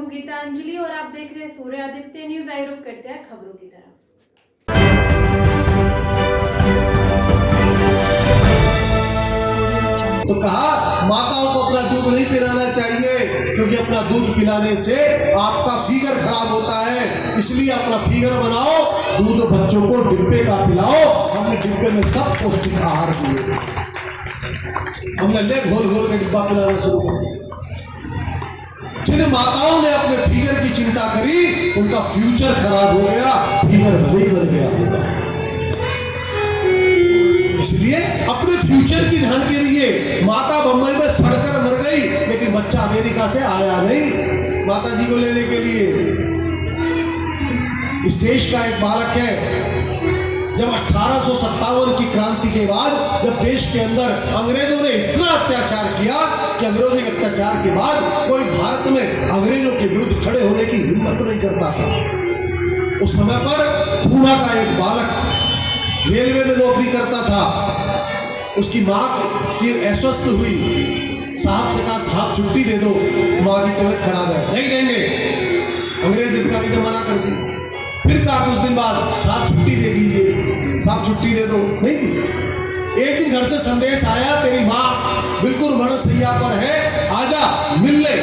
हूं गीतांजलि और आप देख रहे हैं सूर्य आदित्य न्यूज। आइए रुक करते हैं खबरों की तरफ। तो कहा माताओं को अपना दूध नहीं पिलाना चाहिए, क्योंकि अपना दूध पिलाने से आपका फिगर खराब होता है। इसलिए अपना फिगर बनाओ, दूध बच्चों को डिब्बे का पिलाओ। हमने डिब्बे में सब पौष्टिक आहार दिए, हमने ले घोल घोल के डिब्बा पिलाना शुरू कर दिया। जिन माताओं ने अपने फिगर की चिंता करी, उनका फ्यूचर खराब हो गया, फिगर भले ही बन गया। इसलिए अपने फ्यूचर की ध्यान के लिए माता बम्बई में सड़कर मर गई, लेकिन बच्चा अमेरिका से आया नहीं माता जी को लेने के लिए। इस देश का एक बालक है, जब 1857 की क्रांति के बाद जब देश के अंदर अंग्रेजों ने इतना अत्याचार किया कि अंग्रेजों के अत्याचार के बाद कोई भारत में अंग्रेजों के विरुद्ध खड़े होने की हिम्मत नहीं करता था। उस समय पर पूना का एक बालक रेलवे में नौकरी करता था। उसकी माँ की अस्वस्थ हुई, साहब से कहा साहब छुट्टी दे दो, माँ की तबीयत खराब है। नहीं देंगे, अंग्रेज अधिकारी ने मना कर दी। फिर कहा कुछ दिन बाद साहब छुट्टी दे दीजिए, साहब छुट्टी दे दो, नहीं दी। एक दिन घर से संदेश आया, तेरी माँ बिल्कुल मरणशैया पर है, आजा मिल ले।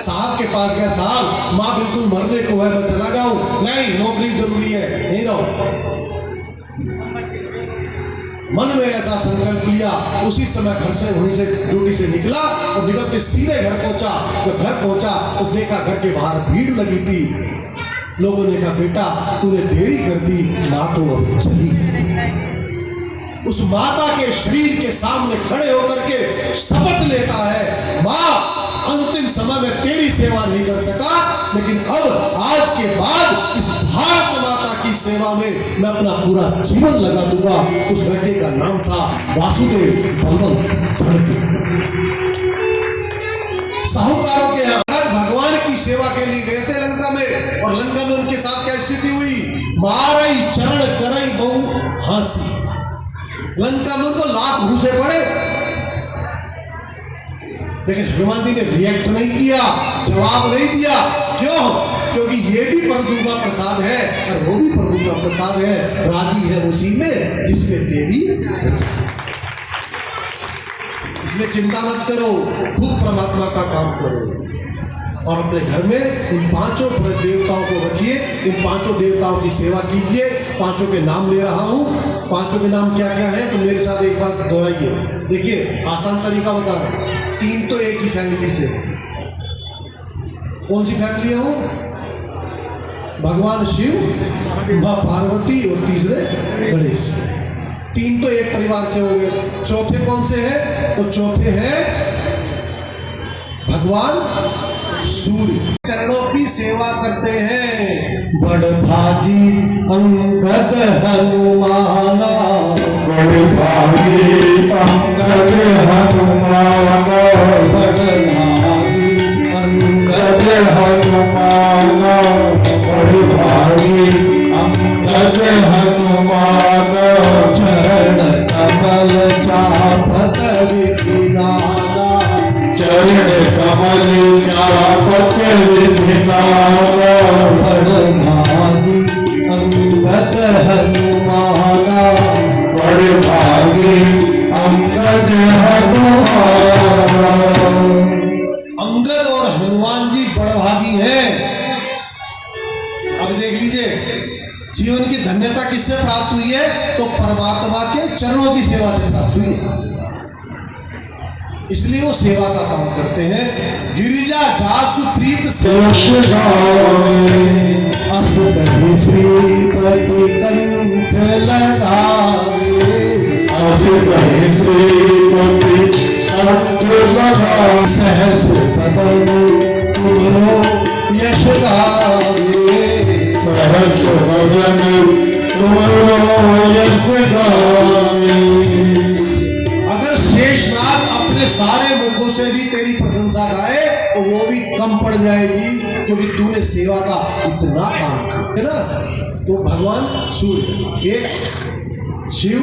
साहब के पास गया, साहब माँ बिल्कुल मरने को है, मैं चला जाऊं। नहीं, नौकरी जरूरी है, नहीं रहो। मन में ऐसा संकल्प लिया, उसी समय घर से वहीं से ड्यूटी से निकला और निकल के सीधे घर पहुंचा। जब घर पहुंचा तो देखा घर के बाहर भीड़ लगी थी। लोगों ने कहा बेटा तूने देरी कर दी, माँ तो अब चली गई। उस माता के शरीर के सामने खड़े होकर के शपथ लेता है, माँ अंतिम समय में तेरी सेवा नहीं कर सका, लेकिन अब आज के बाद इस भारत माता की सेवा में मैं अपना पूरा जीवन लगा दूंगा। उस व्यक्ति का नाम था वासुदेव बलवल फड़के। साहूकारों के यहाँ भगवान की सेवा के लिए गए थे लंका में, और लंका में उनके साथ क्या स्थिति हुई, मारई चरण करई बहु हासी। लंका में उनको लाख घूसे पड़े, लेकिन हनुमान जी ने रिएक्ट नहीं किया, जवाब नहीं दिया। क्यों? क्योंकि ये भी प्रभु का प्रसाद है और वो भी प्रभु का प्रसाद है। राजी है उसी में जिसमें देवी। इसलिए चिंता मत करो, खूब परमात्मा का काम करो और अपने घर में इन पांचों देवताओं को रखिए, इन पांचों देवताओं की सेवा कीजिए। पांचों के नाम ले रहा हूं, पांचों के नाम क्या क्या है तो मेरे साथ एक बार दोहराइए। देखिए आसान तरीका बता रहा हूं, तीन तो एक ही फैमिली से। कौन सी फैमिली है वो? भगवान शिव, माँ पार्वती और तीसरे गणेश। तीन तो एक परिवार से हो गए। चौथे कौन से हैं? तो चौथे हैं भगवान सूर्य। चरणों की सेवा करते हैं। बड़ भागी अंगद हनुमाना, बड़ भागी अंगद हनुमाना, बड़ भागी अंगद हनुमाना, बड़ भागी अंगद हनुमाना। चरण कमल चापत विधिनाना, चरण कमल चापत विधिनाना। बड़ भागी अंगद हनुमाना, बड़ भागी अंगद हनुमाना। अंगद और हनुमान जी बड़भागी हैं। अब देख लीजिए जीवन की धन्यता किससे प्राप्त हुई है? तो परमात्मा के चरणों की सेवा से प्राप्त हुई है। इसलिए वो सेवा का काम करते हैं। गिरिजा जासु प्रीत यश गावे, अस कहि श्रीपति कंठ लगावे, अस कहि श्रीपति कंठ लगावे। सहस बदन तुमरो यश गावे, सहस भजन तुमरो यश गावे। अगर शेषनाग अपने सारे मुखों से भी तेरी प्रशंसा गाए तो वो भी कम पड़ जाएगी, क्योंकि तूने सेवा का इतना काम किया ना। तो भगवान सूर्य, एक शिव,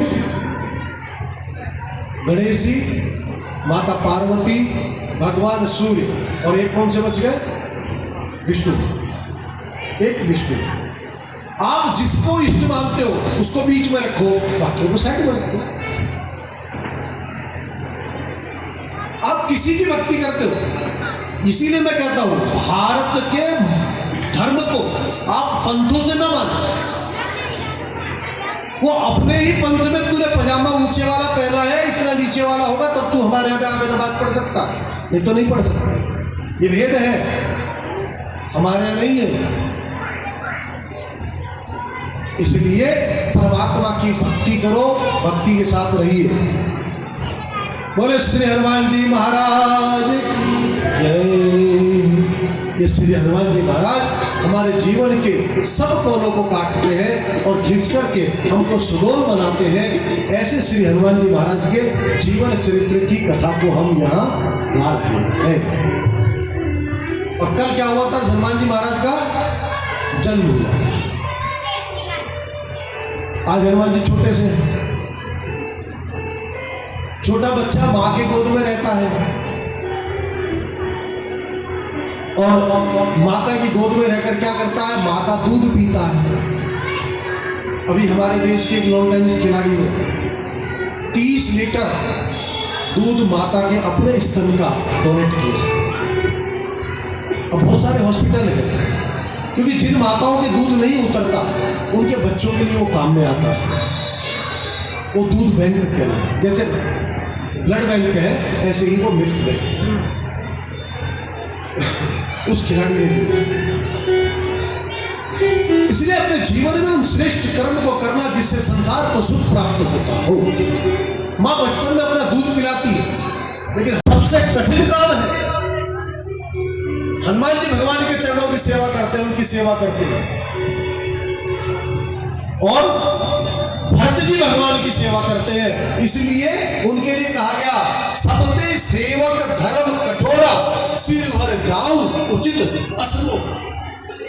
गणेश जी, माता पार्वती, भगवान सूर्य, और एक कौन से बच गए? विष्णु, एक विष्णु। आप जिसको इष्ट मानते हो उसको बीच में रखो, बाकियों को साइड में रखो। आप किसी की भक्ति करते हो, इसीलिए मैं कहता हूं भारत के धर्म को आप पंथों से ना मानो। वो अपने ही पंथ में तूने पजामा ऊंचे वाला पहना है, इतना नीचे वाला होगा तब तू हमारे यहाँ पे आगे नमाज पढ़ सकता, नहीं तो नहीं पढ़ सकता। ये भेद है, हमारे यहाँ नहीं है। इसलिए परमात्मा की भक्ति करो, भक्ति के साथ रहिए। बोले श्री हनुमान जी महाराज की जय। ये श्री हनुमान जी महाराज हमारे जीवन के सब कोनों को काटते हैं और खींच करके हमको सुडौल बनाते हैं। ऐसे श्री हनुमान जी महाराज के जीवन चरित्र की कथा को हम यहाँ गा रहे हैं। और कल क्या हुआ था? हनुमान जी महाराज का जन्म हुआ। आज हनुमान जी छोटे से, छोटा बच्चा माँ के गोद में रहता है और माता की गोद में रहकर क्या करता है? माँ का दूध पीता है। अभी हमारे देश के एक लॉन टेनिस खिलाड़ी ने 30 लीटर दूध माता के अपने स्तन का डोनेट किया। अब बहुत सारे हॉस्पिटल हैं, क्योंकि जिन माताओं के दूध नहीं उतरता उनके बच्चों के लिए वो काम में आता है। वो दूध बैंक कहना, जैसे ब्लड बैंक है ऐसे ही वो मिल्क बैंक उस खिलाड़ी ने दिया। इसलिए अपने जीवन में उन श्रेष्ठ कर्म को करना जिससे संसार को सुख प्राप्त होता हो। माँ बचपन में अपना दूध पिलाती है, लेकिन सबसे कठिन काम है हनुमान जी भगवान के चरणों की सेवा करते हैं, उनकी सेवा करते हैं। और भरत जी भगवान की सेवा करते हैं, इसलिए उनके लिए कहा गया सबते सेवक धर्म कठोरा, सिर भर जाऊं उचित असलो।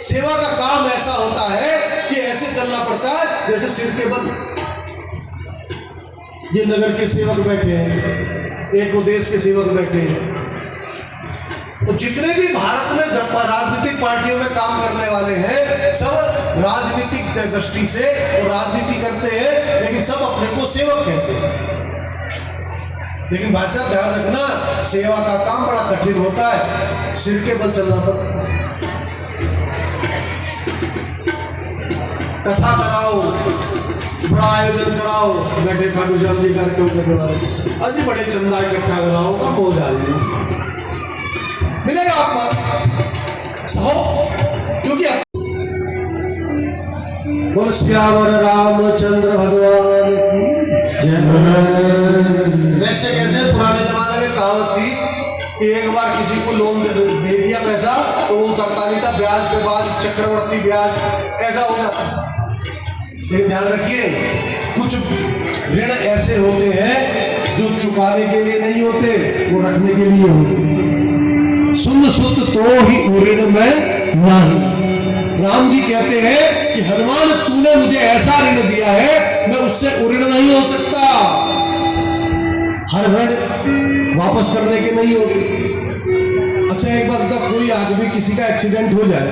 सेवा का काम ऐसा होता है कि ऐसे चलना पड़ता है जैसे सिर के बल। ये नगर के सेवक बैठे हैं, एक वो देश के सेवक बैठे हैं, तो जितने भी भारत में राजनीतिक पार्टियों में काम करने वाले हैं सब राजनीतिक दृष्टि से और राजनीति करते हैं, लेकिन सब अपने को सेवक कहते हैं। लेकिन भाई साहब ध्यान रखना, सेवा का काम बड़ा कठिन होता है, सिर के बल चलना पड़ता है। कथा कराओ, बड़ा आयोजन कराओ, बैठे ठाकुर जी कार्यक्रम करने वाले अजी बड़े चंदा इकट्ठा कराओ, कब हो जाएगी मिलेगा आपको सहो, क्योंकि बोल श्यावर रामचंद्र भगवान की। वैसे कैसे पुराने जमाने में कहावत थी कि एक बार किसी को लोन दे दिया पैसा तो वो उतरता नहीं था, ब्याज के बाद चक्रवर्ती ब्याज ऐसा हो जाता। लेकिन ध्यान रखिए, कुछ ऋण ऐसे होते हैं जो चुकाने के लिए नहीं होते, वो रखने के लिए होते। सुन सुत तो ही ऋण में नहीं। राम जी कहते हैं कि हनुमान तूने मुझे ऐसा ऋण दिया है, मैं उससे ऋण नहीं हो सकता। हर ऋण वापस करने के नहीं होगी। अच्छा एक बात बता, कोई आदमी किसी का एक्सीडेंट हो जाए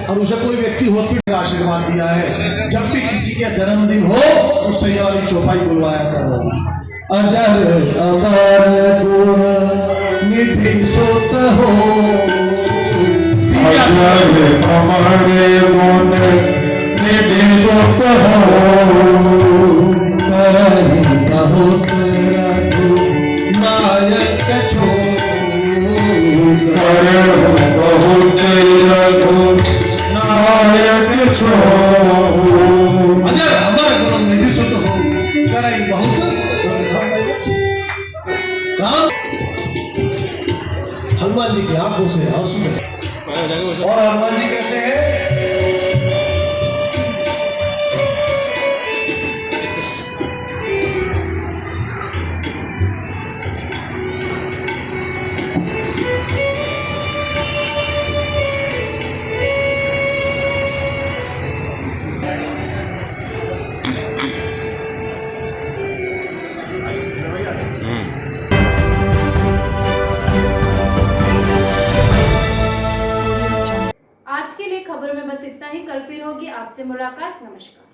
और उसे कोई व्यक्ति हॉस्पिटल का आशीर्वाद दिया है, जब भी किसी का जन्मदिन हो उससे ये वाली चौपाई बुलवाया करो। अजर अमर गुण निधि सुत हो, अजर अमर गुण निधि सुत हो, करहि बहुत रघु नायक छो, करहि बहुत रघु नायक छो। अजर अमर गुण निधि सुत हो, करहि बहुत। राम हनुमान जी की आंखों से आंसू है। और हनुमान जी कैसे हैं? होगी आपसे मुलाकात। नमस्कार।